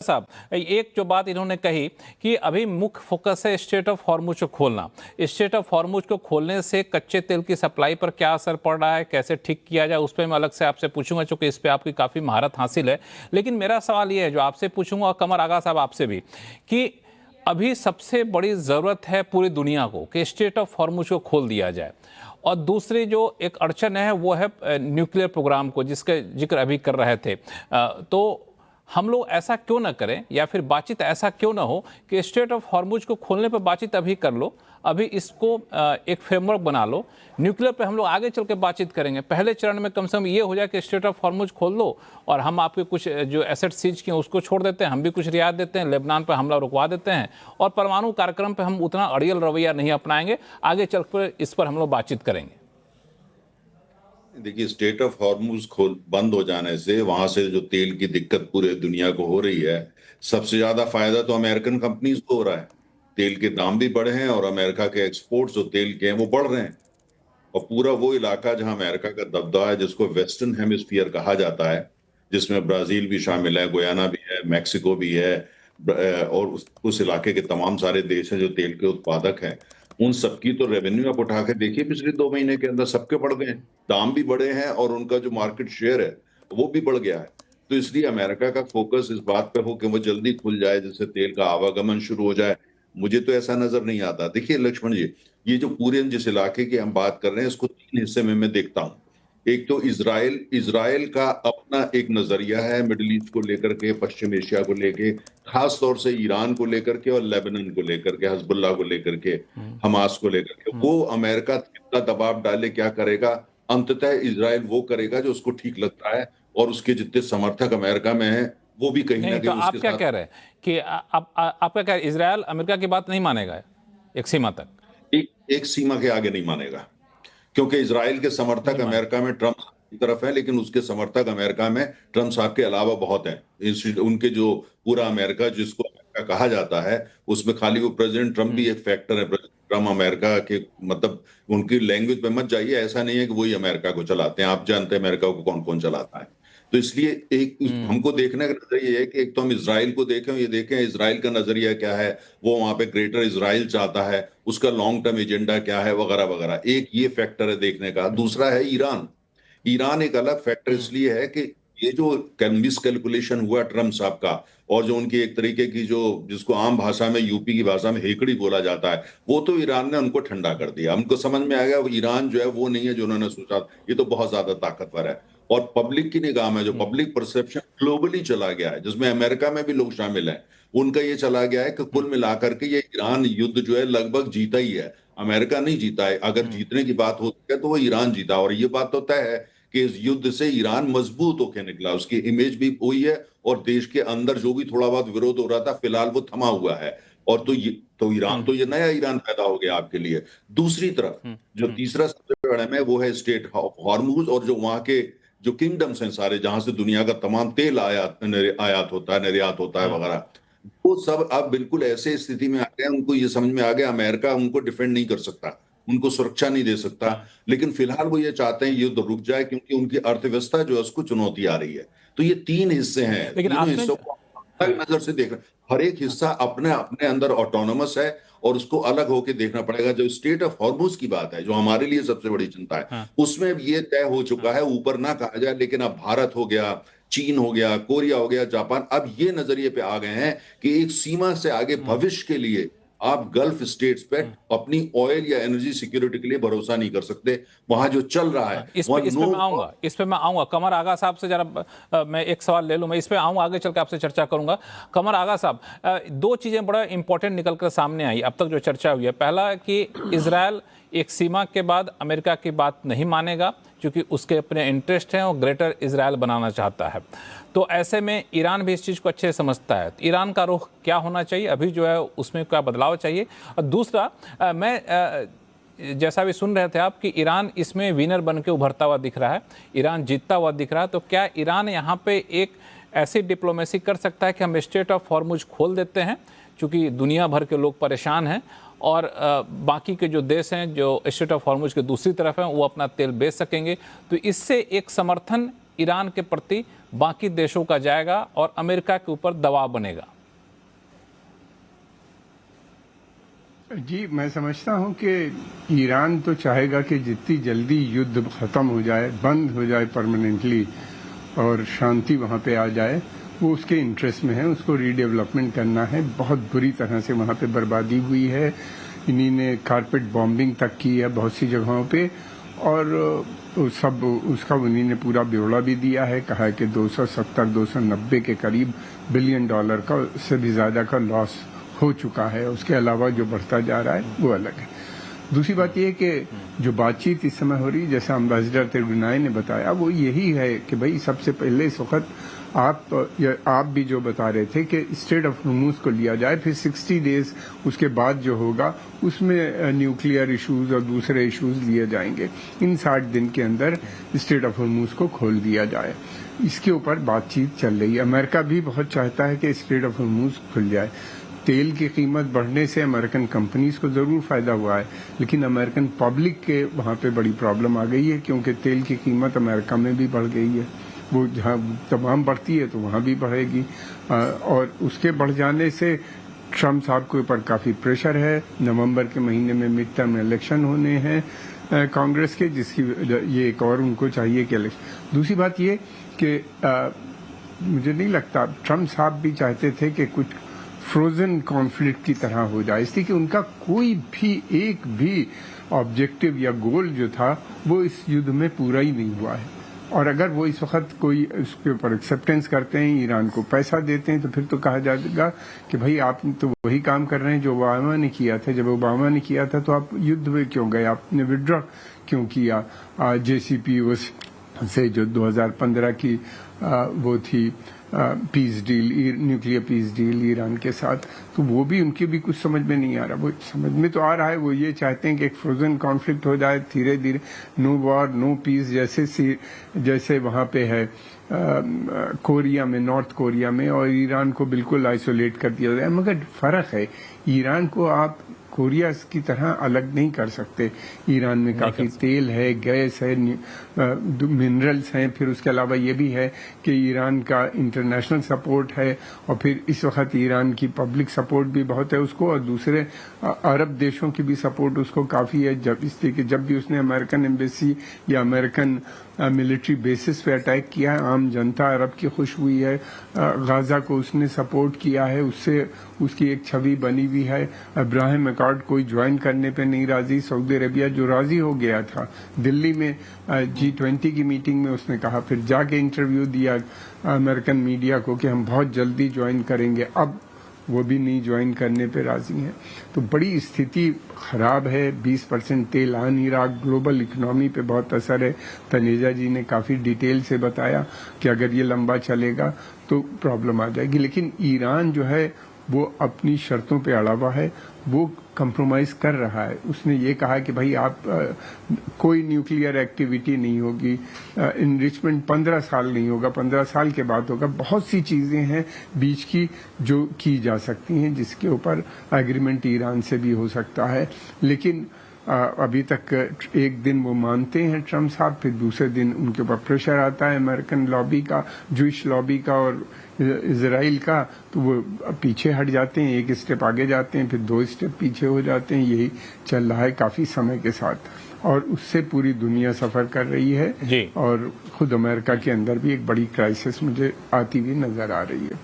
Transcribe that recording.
साहब, एक जो बात इन्होंने कही कि अभी मुख्य फोकस है स्ट्रेट ऑफ हॉर्मुज को खोलना। स्ट्रेट ऑफ हॉर्मुज को खोलने से कच्चे तेल की सप्लाई पर क्या असर पड़ रहा है, कैसे ठीक किया जाए, उस पर मैं अलग से आपसे पूछूंगा, चूंकि इस पर आपकी काफ़ी महारत हासिल है। लेकिन मेरा सवाल ये है जो आपसे पूछूंगा, और कमर आगा साहब आपसे भी, कि अभी सबसे बड़ी ज़रूरत है पूरी दुनिया को कि स्ट्रेट ऑफ हॉर्मुज को खोल दिया जाए। और दूसरी जो एक अड़चन है वो है न्यूक्लियर प्रोग्राम को, जिसका जिक्र अभी कर रहे थे। तो हम लोग ऐसा क्यों ना करें, या फिर बातचीत ऐसा क्यों ना हो कि स्ट्रेट ऑफ हॉर्मुज को खोलने पर बातचीत अभी कर लो, अभी इसको एक फ्रेमवर्क बना लो, न्यूक्लियर पे हम लोग आगे चल के बातचीत करेंगे। पहले चरण में कम से कम ये हो जाए कि स्ट्रेट ऑफ हॉर्मुज खोल लो और हम आपके कुछ जो एसेट सीज किए उसको छोड़ देते हैं, हम भी कुछ रियायत देते हैं, लेबनान पर हमला रुकवा देते हैं, और परमाणु कार्यक्रम पर हम उतना अड़ियल रवैया नहीं अपनाएंगे, आगे चल कर इस पर हम लोग बातचीत करेंगे। देखिए, स्टेट ऑफ हॉर्मुज खोल बंद हो जाने से वहां से जो तेल की दिक्कत पूरे दुनिया को हो रही है, सबसे ज्यादा फायदा तो अमेरिकन कंपनीज को हो रहा है। तेल के दाम भी बढ़े हैं और अमेरिका के एक्सपोर्ट्स जो तेल के हैं वो बढ़ रहे हैं। और पूरा वो इलाका जहां अमेरिका का दबदबा है, जिसको वेस्टर्न हेमिस्फीयर कहा जाता है, जिसमें ब्राजील भी शामिल है, गुयाना भी है, मैक्सिको भी है, और उस इलाके के तमाम सारे देश हैं जो तेल के उत्पादक हैं। उन सबकी तो रेवेन्यू आप उठा के देखिए, पिछले 2 महीने के अंदर सबके बढ़ गए हैं, दाम भी बढ़े हैं और उनका जो मार्केट शेयर है वो भी बढ़ गया है। तो इसलिए अमेरिका का फोकस इस बात पे हो कि वो जल्दी खुल जाए, जिससे तेल का आवागमन शुरू हो जाए। मुझे तो ऐसा नजर नहीं आता। देखिए लक्ष्मण जी, ये जो पूरे जिस इलाके की हम बात कर रहे हैं, इसको 3 हिस्से में मैं देखता हूँ। एक तो इसराइल इसराइल का अपना एक नजरिया है मिडिल ईस्ट को लेकर के, पश्चिम एशिया को लेकर, खास तौर से ईरान को लेकर के और लेबनान को लेकर के, हिजबुल्लाह को लेकर के, हमास को लेकर के। वो अमेरिका कितना दबाव डाले क्या करेगा, अंततः इसराइल वो करेगा जो उसको ठीक लगता है, और उसके जितने समर्थक अमेरिका में हैं वो भी कहीं ना नहीं, तो कहीं आप उसके क्या साथ। कह रहे हैं कि आप क्या कह रहे हैं, इसराइल अमेरिका की बात नहीं मानेगा एक सीमा तक? एक सीमा के आगे नहीं मानेगा, क्योंकि इसराइल के नहीं समर्थक माने। अमेरिका में ट्रंप की तरफ है, लेकिन उसके समर्थक अमेरिका में ट्रंप साहब के अलावा बहुत हैं। उनके जो पूरा अमेरिका जिसको अमेरिका कहा जाता है, उसमें खाली वो प्रेसिडेंट ट्रंप भी एक फैक्टर है। प्रेसिडेंट ट्रंप अमेरिका के, मतलब उनकी लैंग्वेज पे मत जाइए, ऐसा नहीं है कि वही अमेरिका को चलाते हैं, आप जानते हैं अमेरिका को कौन कौन चलाता है। तो इसलिए हमको देखने का नजरिया ये है कि एक तो हम इसराइल को देखें, ये देखें इसराइल का नजरिया क्या है, वो वहां पे ग्रेटर इसराइल चाहता है, उसका लॉन्ग टर्म एजेंडा क्या है, वगैरह वगैरह। एक ये फैक्टर है देखने का। दूसरा है ईरान। ईरान एक अलग फैक्टर इसलिए है कि ये जो मिस कैलकुलेशन हुआ ट्रम्प साहब का, और जो उनकी एक तरीके की जो, जिसको आम भाषा में, यूपी की भाषा में हेकड़ी बोला जाता है, वो तो ईरान ने उनको ठंडा कर दिया। उनको समझ में आ गया वो ईरान जो है वो नहीं है जो उन्होंने सोचा, ये तो बहुत ज्यादा ताकतवर है। और पब्लिक की निगाह में जो पब्लिक परसेप्शन ग्लोबली चला गया है, जिसमें अमेरिका में भी लोग शामिल हैं, उनका ये चला गया है कि कुल मिलाकर के ये ईरान युद्ध जो है लगभग जीता ही है, अमेरिका नहीं जीता है। अगर जीतने की बात होती है तो वो ईरान जीता। और ये बात तो तय है कि इस युद्ध से ईरान मजबूत होकर निकला, उसकी इमेज भी हुई है, और देश के अंदर जो भी थोड़ा बहुत विरोध हो रहा था फिलहाल वो थमा हुआ है। और तो ईरान, तो ये नया ईरान पैदा हो गया आपके लिए। दूसरी तरफ जो तीसरा सबसे बड़ा है वो है स्टेट ऑफ हॉर्मुज, और जो वहां के जो किंगडम्स हैं सारे, जहां से दुनिया का तमाम तेल आयात होता है, निर्यात होता है वगैरह, वो सब अब बिल्कुल ऐसे स्थिति में आ गए, उनको ये समझ में आ गया अमेरिका उनको डिफेंड नहीं कर सकता, उनको सुरक्षा नहीं दे सकता। लेकिन फिलहाल वो ये चाहते हैं युद्ध रुक जाए, क्योंकि उनकी अर्थव्यवस्था जो है उसको चुनौती आ रही है। तो ये 3 हिस्से हैं, लेकिन तीनों आपने हिस्सों को अलग नजर से देखना। हर एक हिस्सा अपने अपने अंदर ऑटोनोमस है, और उसको अलग होकर देखना पड़ेगा। जो स्टेट ऑफ हॉर्मुज की बात है, जो हमारे लिए सबसे बड़ी चिंता है, उसमें ये तय हो चुका है, ऊपर ना कहा जाए, लेकिन अब भारत हो गया, चीन हो गया, कोरिया हो गया, जापान अब ये नजरिए पे आ गए हैं कि एक सीमा से आगे भविष्य के लिए आप गल्फ स्टेट्स पे अपनी ऑयल या एनर्जी सिक्योरिटी के लिए भरोसा नहीं कर सकते। वहां जो चल रहा है वहां इस पे मैं आऊंगा, कमर आगा साहब से जरा मैं एक सवाल ले लूं, मैं इस पे आऊंगा, आगे चल के आपसे चर्चा करूंगा। कमर आगा साहब, दो चीजें बड़ा इंपॉर्टेंट निकल कर सामने आई अब तक जो चर्चा हुई है। पहला कि इजराइल एक सीमा के बाद अमेरिका की बात नहीं मानेगा, क्योंकि उसके अपने इंटरेस्ट हैं और ग्रेटर इजराइल बनाना चाहता है। तो ऐसे में ईरान भी इस चीज़ को अच्छे से समझता है। तो ईरान का रुख क्या होना चाहिए अभी, जो है उसमें क्या बदलाव चाहिए? और दूसरा, जैसा भी सुन रहे थे आप कि ईरान इसमें विनर बन के उभरता हुआ दिख रहा है, ईरान जीतता हुआ दिख रहा है। तो क्या ईरान यहाँ पे एक ऐसी डिप्लोमेसी कर सकता है कि हम स्ट्रेट ऑफ हॉर्मुज खोल देते हैं, क्योंकि दुनिया भर के लोग परेशान हैं, और बाकी के जो देश हैं जो स्ट्रेट ऑफ हॉर्मुज के दूसरी तरफ हैं वो अपना तेल बेच सकेंगे? तो इससे एक समर्थन ईरान के प्रति बाकी देशों का जाएगा और अमेरिका के ऊपर दबाव बनेगा? जी, मैं समझता हूं कि ईरान तो चाहेगा कि जितनी जल्दी युद्ध खत्म हो जाए, बंद हो जाए परमानेंटली और शांति वहां पे आ जाए, वो उसके इंटरेस्ट में है। उसको रीडेवलपमेंट करना है। बहुत बुरी तरह से वहां पे बर्बादी हुई है। इन्हीं ने कारपेट बॉम्बिंग तक की है बहुत सी जगहों पे, और सब उसका उन्हीं ने पूरा ब्यौरा भी दिया है। कहा है कि 270-290 के करीब बिलियन डॉलर का से भी ज्यादा का लॉस हो चुका है। उसके अलावा जो बढ़ता जा रहा है वो अलग है। दूसरी बात यह कि जो बातचीत इस समय हो रही, जैसा अम्बासडर तेरुनाई ने बताया, वो यही है कि भाई सबसे पहले इस वक्त आप भी जो बता रहे थे कि स्ट्रेट ऑफ हॉर्मुज को लिया जाए, फिर 60 डेज उसके बाद जो होगा उसमें न्यूक्लियर इश्यूज और दूसरे इश्यूज लिए जाएंगे। इन 60 दिन के अंदर स्ट्रेट ऑफ हॉर्मुज को खोल दिया जाए। इसके ऊपर बातचीत चल रही है। अमेरिका भी बहुत चाहता है कि स्ट्रेट ऑफ हॉर्मुज खुल जाए। तेल की कीमत बढ़ने से अमेरिकन कंपनीज को जरूर फायदा हुआ है, लेकिन अमेरिकन पब्लिक के वहां पे बड़ी प्रॉब्लम आ गई है, क्योंकि तेल की कीमत अमेरिका में भी बढ़ गई है। वो जहां तमाम बढ़ती है तो वहां भी बढ़ेगी, और उसके बढ़ जाने से ट्रम्प साहब के ऊपर काफी प्रेशर है। नवंबर के महीने में मिड टर्म इलेक्शन होने हैं कांग्रेस के, जिसकी ये एक और उनको चाहिए कि इलेक्शन। दूसरी बात ये कि मुझे नहीं लगता ट्रम्प साहब भी चाहते थे कि कुछ फ्रोजन कॉन्फ्लिक्ट की तरह हो जाए, इसलिए कि उनका कोई भी एक भी ऑब्जेक्टिव या गोल जो था वो इस युद्ध में पूरा ही नहीं हुआ है। और अगर वो इस वक्त कोई उसके ऊपर एक्सेप्टेंस करते हैं, ईरान को पैसा देते हैं, तो फिर तो कहा जाएगा कि भाई आप तो वही काम कर रहे हैं जो ओबामा ने किया था। जब ओबामा ने किया था तो आप युद्ध में क्यों गए, आपने विड्रॉ क्यों किया JCPOA से, जो 2015 की वो थी peace deal, nuclear peace deal Iran के साथ, तो वो भी उनके भी कुछ समझ में नहीं आ रहा। वो समझ में तो आ रहा है, वो ये चाहते हैं कि एक फ्रोजन कॉन्फ्लिक्ट हो जाए धीरे धीरे, नो वॉर नो पीस, जैसे वहां पे है कोरिया में, नॉर्थ कोरिया में, और ईरान को बिल्कुल आइसोलेट कर दिया जाए। मगर फर्क है, ईरान को आप कोरिया की तरह अलग नहीं कर सकते। ईरान में काफी तेल है, गैस है, मिनरल्स हैं, फिर उसके अलावा ये भी है कि ईरान का इंटरनेशनल सपोर्ट है, और फिर इस वक्त ईरान की पब्लिक सपोर्ट भी बहुत है उसको, और दूसरे अरब देशों की भी सपोर्ट उसको काफी है। इसलिए कि जब भी उसने अमेरिकन एम्बेसी या अमेरिकन मिलिट्री बेसिस पे अटैक किया है, आम जनता अरब की खुश हुई है। गाजा को उसने सपोर्ट किया है, उससे उसकी एक छवि बनी हुई है। अब्राहम अकॉर्ड कोई ज्वाइन करने पे नहीं राजी। सऊदी अरेबिया जो राजी हो गया था दिल्ली में G20 की मीटिंग में, उसने कहा, फिर जाके इंटरव्यू दिया अमेरिकन मीडिया को कि हम बहुत जल्दी ज्वाइन करेंगे, अब वो भी नहीं ज्वाइन करने पे राजी हैं। तो बड़ी स्थिति खराब है। 20% तेल आ नहीं रहा, ग्लोबल इकोनॉमी पे बहुत असर है। तनेजा जी ने काफी डिटेल से बताया कि अगर ये लंबा चलेगा तो प्रॉब्लम आ जाएगी। लेकिन ईरान जो है वो अपनी शर्तों पे अड़ा हुआ है, वो कंप्रोमाइज कर रहा है। उसने ये कहा कि भाई आप कोई न्यूक्लियर एक्टिविटी नहीं होगी, इनरिचमेंट 15 साल नहीं होगा, 15 साल के बाद होगा। बहुत सी चीजें हैं बीच की जो की जा सकती हैं, जिसके ऊपर एग्रीमेंट ईरान से भी हो सकता है। लेकिन अभी तक एक दिन वो मानते हैं ट्रम्प साहब, फिर दूसरे दिन उनके ऊपर प्रेशर आता है अमेरिकन लॉबी का, जूइश लॉबी का और इजराइल का, तो वो पीछे हट जाते हैं, एक स्टेप आगे जाते हैं, फिर 2 स्टेप पीछे हो जाते हैं। यही चल रहा है काफी समय के साथ, और उससे पूरी दुनिया सफर कर रही है। जी। और खुद अमेरिका के अंदर भी एक बड़ी क्राइसिस मुझे आती हुई नजर आ रही है।